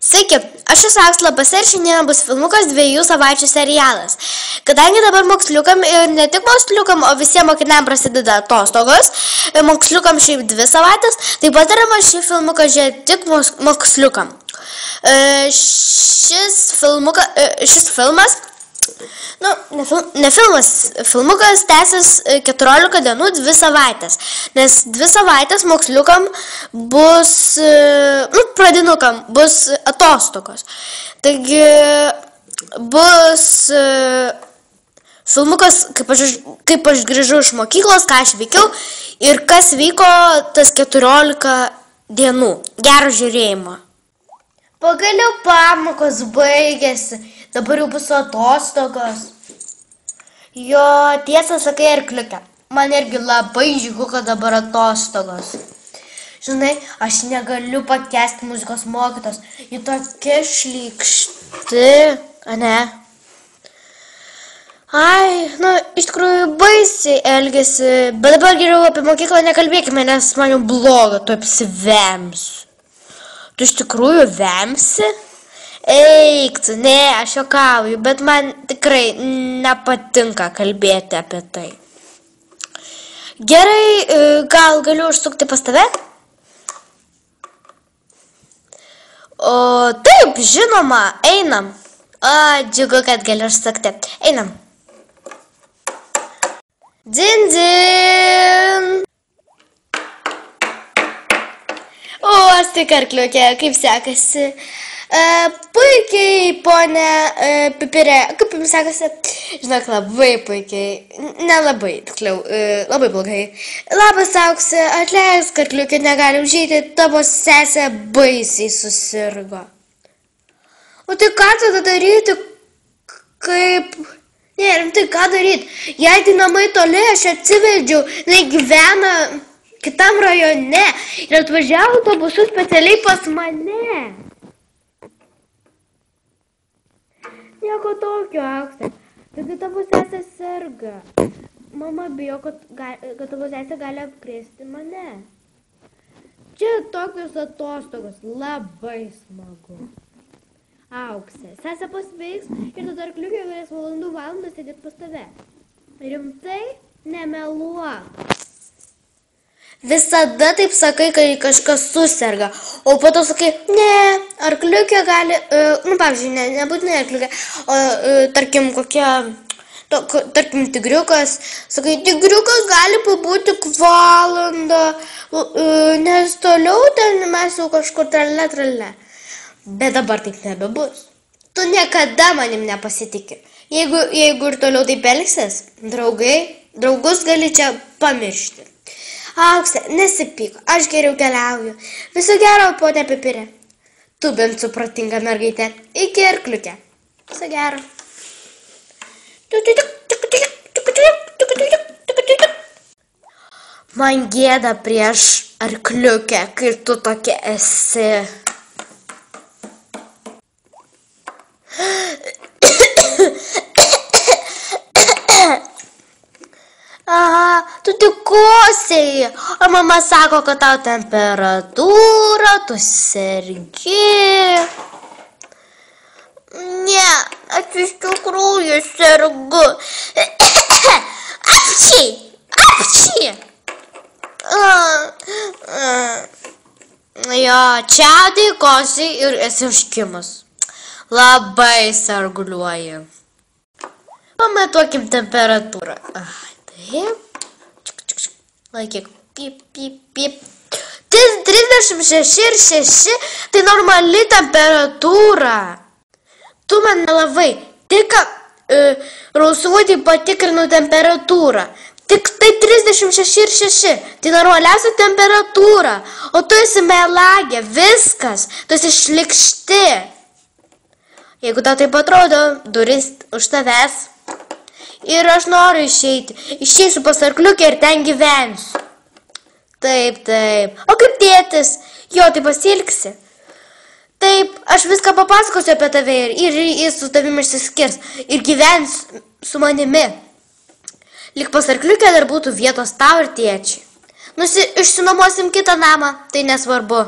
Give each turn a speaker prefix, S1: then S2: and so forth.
S1: Sveiki, aš esu Aukso Lapase ir šiandien bus filmukas 2 savaičių serialas. Kadangi dabar moksliukam ir ne tik moksliukam, o visiems mokiniam prasideda atostogos, moksliukam šiaip 2 savaitės, tai patariama šį filmuką žiūrėti tik moksliukam. Šis filmas, filmukas tęsis 14 dienų 2 savaitės, nes 2 savaitės moksliukam bus, pradinukam bus atostogos. Taigi bus filmukas, kaip aš grįžau iš mokyklos, ką aš veikiau ir kas vyko tas 14 dienų. Gero žiūrėjimo. Pagaliau pamokos baigėsi, dabar jau bus atostogos. Jo, tiesą sakai, arkliuke, man irgi labai džiugu, kad dabar atostogos. Žinai, aš negaliu pakęsti muzikos mokytos, ji tokia šlykšti, ane? Ai, iš tikrųjų baisiai elgiasi, bet dabar geriau apie mokyklą nekalbėkime, nes man jau bloga, tu apsivemsiu. Tu iš tikrųjų vemsi? Eik tu, ne, aš juokauju, bet man tikrai nepatinka kalbėti apie tai. Gerai, gal galiu užsukti pas tave? O taip, žinoma, einam. Džiugu, kad galiu užsukti. Einam. Dzin, dzin. O, sveiki, arkliukė, kaip sekasi? Puikiai, ponė Pipirė, kaip jums sekasi? Žinok, labai puikiai, nelabai, tiksliau, labai blogai. Labas, Aukse, atleisk, arkliukė, negali užeiti, tavo sesė baisiai susirgo. O tai ką tada daryti, kaip... Ne, rimtai, ką daryti? Jei tai namai toli, aš atsivedžiau, jinai gyvena kitam rajone ir atvažiavo autobusu specialiai pas mane. Nieko tokio, Aukse. Taigi tavo sesė serga. Mama bijo, kad tavo sesė gali apkrėsti mane. Čia tokios atostogos. Labai smagu. Aukse, sesė pasveiks ir tada arkliukė galės valandų sėdėti pas tave. Rimtai? Nemeluok. Visada taip sakai, kai kažkas suserga, o po to sakai, ne, arkliukė gali, pavyzdžiui, nebūtinai arkliukė, o tarkim tigriukas, sakai, tigriukas gali pabūti valandą, nes toliau ten mes jau kažkur trale. Bet dabar taip nebebus. Tu niekada manim nepasitiki. Jeigu ir toliau taip elgsies, draugus gali čia pamiršti. Aukse, nesipyk, aš geriau keliauju. Viso gero, ponė Pipirė. Tu bent supratinga mergaitė. Iki arkliukė. Viso gero. Man gėda prieš arkliukę, kai tu tokia esi. Aha, tu tik kosėji, o mama sako, kad tau temperatūra, tu sergi. Ne, aš iš tikrųjų sergu. Apčiai! Jo, čiaudai, kosėji ir esi užkimus. Labai sarguliuoji. Pamatuokim temperatūrą. Taip. Laikyk. Pip. 36 ir 6 tai normali temperatūra. Tu man melavai. Tik rausvuotį patikrinau temperatūrą. Tik tai 36 ir 6. Tai normaliausia temperatūra. O tu esi melagė. Viskas. Tu esi šlykšti. Jeigu tau taip atrodo, duris už tavęs. Ir aš noriu išeiti. Išeisiu pas arkliukę ir ten gyvensiu. Taip. O kaip tėtis? Jo, tai pasiilgsi. Taip, aš viską papasakosiu apie tave ir jis su tavimi išsiskirs. Ir gyvens su manimi. Lyg pas arkliukę dar būtų vietos tau ir tėčiui. Išsinuomosim kitą namą, tai nesvarbu.